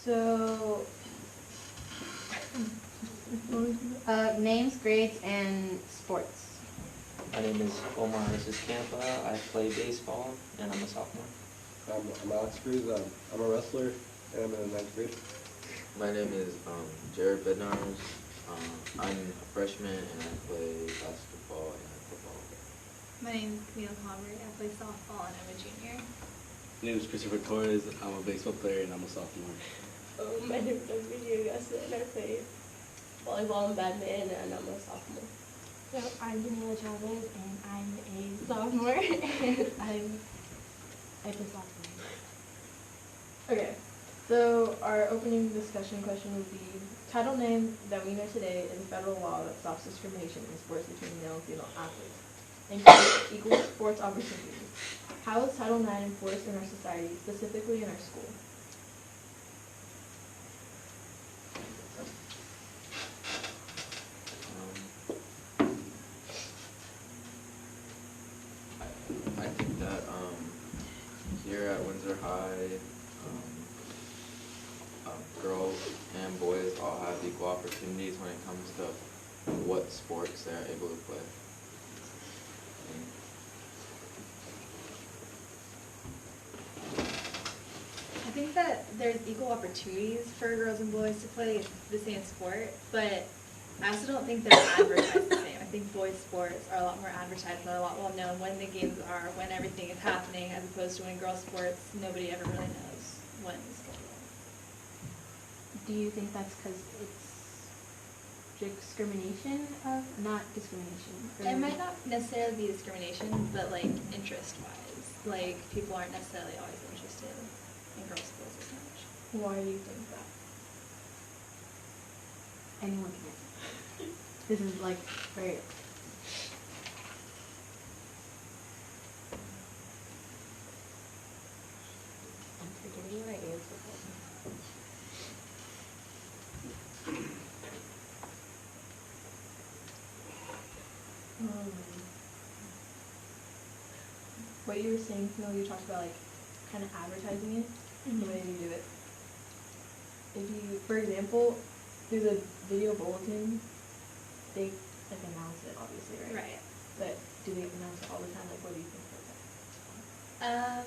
So, names, grades, and sports. My name is Omar Campa. I play baseball, and I'm a sophomore. I'm Alex Cruz. I'm a wrestler, and I'm in the 9th grade. My name is Jared Bednarz. I'm a freshman and I play basketball and football. My name is Camille Convery. I play softball and I'm a junior. My name is Christopher Torres. I'm a baseball player and I'm a sophomore. My name is Virginia Augusta and I play volleyball and badminton and I'm a sophomore. So I'm Daniela Chavez and I'm a sophomore and I play sophomore. Okay, so our opening discussion question would be, title name that we know today is a federal law that stops discrimination in sports between male and female athletes, including equal sports opportunities. How is Title IX enforced in our society, specifically in our school? I think that here at Windsor High, girls and boys all have equal opportunities when it comes to what sports they're able to play. I think that there's equal opportunities for girls and boys to play the same sport, but I also don't think they're advertised the same. I think boys' sports are a lot more advertised, they're a lot well known when the games are, when everything is happening, as opposed to when girls' sports, nobody ever really knows when it's going on. Do you think that's because it's discrimination of, not discrimination? It might not necessarily be discrimination, but like interest-wise, like people aren't necessarily always interested in girls' sports as much. Why do you think that? Anyone can answer. This is like very. I'm forgetting what I answered. What you were saying, you talked about like kind of advertising it, the way you do it. If you, for example, through the video bulletin, they like announce it, obviously, right? Right. But do they announce it all the time? Like, what do you think of that?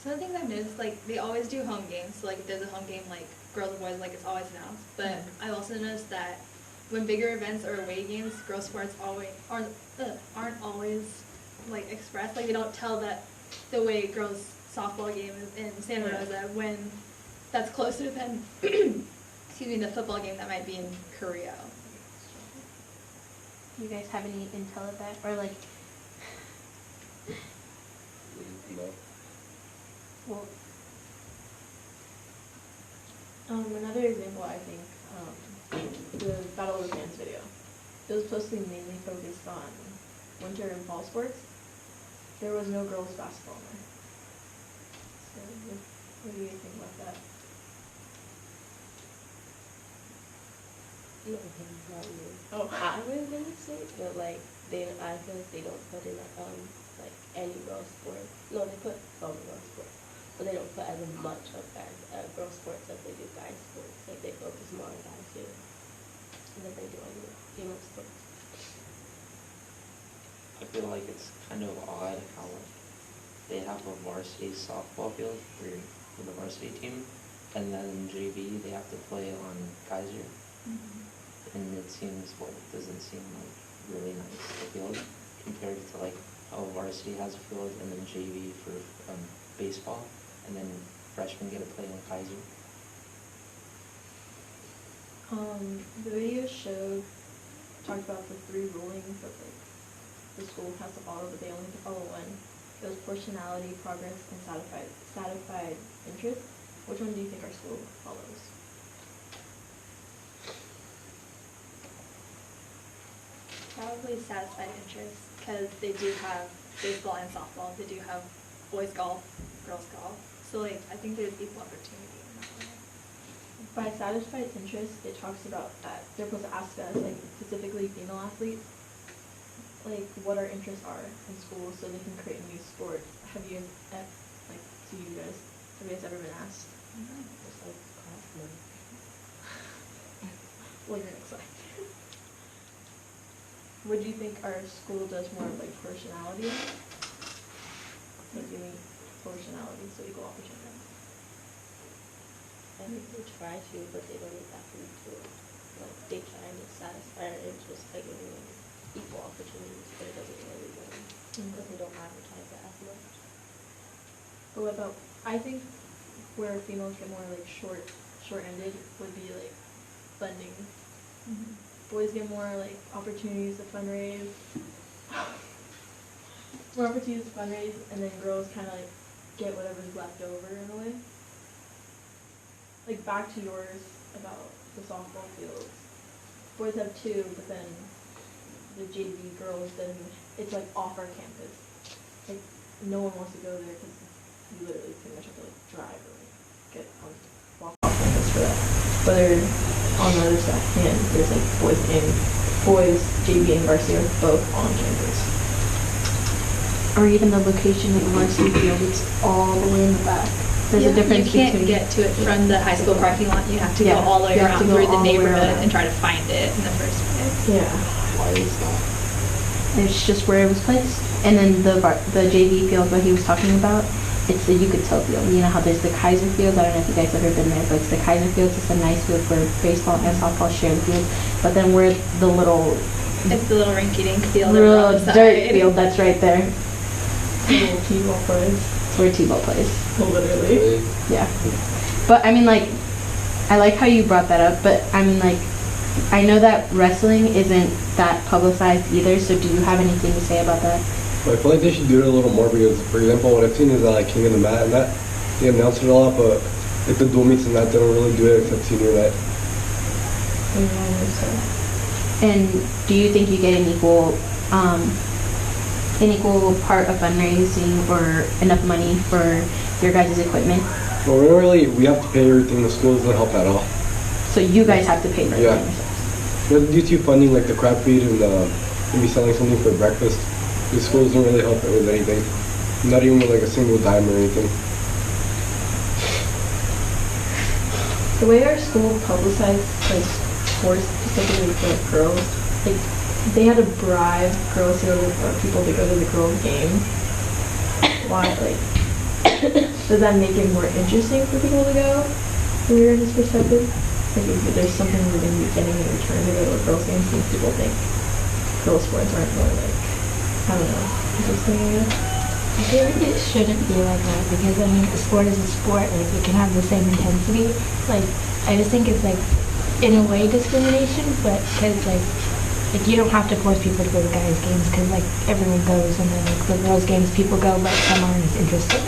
Some of the things I've noticed, like, they always do home games. So, like, if there's a home game, like, girls and boys, like, it's always announced. But I've also noticed that when bigger events or away games, girls' sports aren't always, like, expressed. Like, they don't tell that the way girls' softball game is in Santa Rosa when that's closer than, excuse me, the football game that might be in Korea. You guys have any intel of that? Or like, No. Well, another example, I think, the Battle of the Bands video. It was supposed to be mainly focused on winter and fall sports. There was no girls' basketball in there. So, what do you think about that? No, not me. Oh. I was gonna say, but like I feel like they don't put in like any girl sport. No, they put some girl sports, but they don't put as much of as girl sports as they do guys sports. Like they focus more on guys too than they do on female sports. I feel like it's kind of odd how they have a varsity softball field for the varsity team, and then JV they have to play on Kaiser. And it doesn't seem like really nice, the field, compared to like how varsity has a field and then JV for baseball, and then freshmen get to play on Kaiser. The video talked about the 3 rulings that like the school has to follow, but they only have to follow one. It was proportionality, progress, and satisfied interest. Which one do you think our school follows? Probably satisfied interest, because they do have baseball and softball. They do have boys golf, girls golf. So like, I think there's equal opportunity in that way. By satisfied interest, it talks about that they're supposed to ask us, like specifically female athletes, like what our interests are in school, so they can create a new sport. Have you guys, have you guys ever been asked? Just like Well, you're next slide. What do you think our school does more of, like, proportionality? Like, giving proportionality, so equal opportunity. I think they try to, but they don't exactly do it. Like, they try to satisfy our interests by giving them equal opportunities, but it doesn't really work because they don't advertise it as much. But what about, I think where females get more, like, short-ended would be, like, funding. Boys get more, like, opportunities to fundraise. More opportunities to fundraise, and then girls kind of, like, get whatever's left over in a way. Like, back to yours about the softball fields. Boys have two, but then the JV girls, then it's, like, off our campus. Like, no one wants to go there because you literally pretty much have to, like, drive or, like, get on, walk off campus for that. But they're on the other side, and there's, like, boys, JV and varsity are both on campus. Or even the location of the varsity field, it's all the way in the back. There's a difference You can't between. get to it from the high school parking lot. You have to go Yeah, all the way you have around to go through the all the way neighborhood around. and try to find it in the first place. Yeah. Why is that? It's just where it was placed. And then the JV field, what he was talking about, it's the Yucatel field. You know how there's the Kaiser field? I don't know if you guys have ever been there, but it's the Kaiser field. It's a nice field where baseball and softball share the field. But then we're the little It's the little rinky-dink field over on the side. dirt field that's right there. Little T-ball plays. It's where T-ball plays. Literally. Really? Yeah. But I mean, like, I like how you brought that up, but I mean, like, I know that wrestling isn't that publicized either, so do you have anything to say about that? But I feel like they should do it a little more because, for example, what I've seen is that, like, King of the Mat and that, they announce it a lot, but like the dual meets and that, they don't really do it except senior night. And do you think you get an equal part of fundraising or enough money for your guys' equipment? But we have to pay everything. The school doesn't help at all. So you guys have to pay for it Yeah. yourselves? But due to funding, like the crab feed and maybe selling something for breakfast, the school doesn't really help it with anything. Not even with like a single dime or anything. The way our school publicized, like, sports specifically for, like, girls, like, they had to bribe girls to go to, or people to go to the girls' game. Why, like, does that make it more interesting for people to go from your guys' perspective? Like, if there's something we're going to be getting in return to go to a girls' game, since people think girls' sports aren't more, like, I don't know, interesting, I guess? I feel like it shouldn't be like that because, I mean, a sport is a sport. Like, it can have the same intensity. Like, I just think it's, like, in a way discrimination, but because, like, you don't have to force people to go to guys' games because, like, everyone goes, and then, like, the girls' games people go, but some aren't as interested.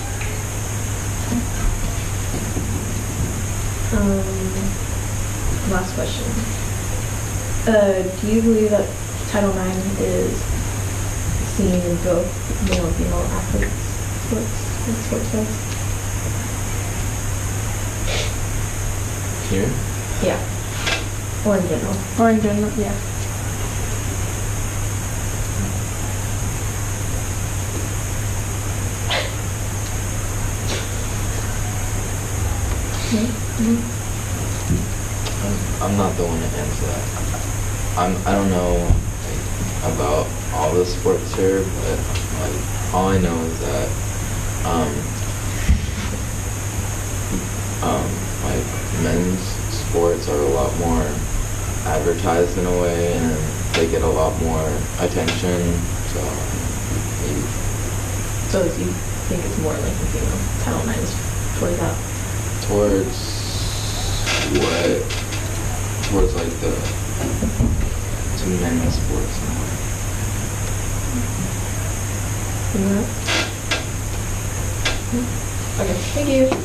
Last question. Do you believe that Title IX is seen in both male and female athletes sports guys? Here? Yeah. Or in general? Or in general, yeah. I'm not the one to answer that. I don't know like, about all the sports here, but like all I know is that like men's sports are a lot more advertised in a way, and they get a lot more attention. So maybe. So do you think it's more like the female Title IX is towards that? Towards what? Towards like to men's sports in a way. Okay, thank you.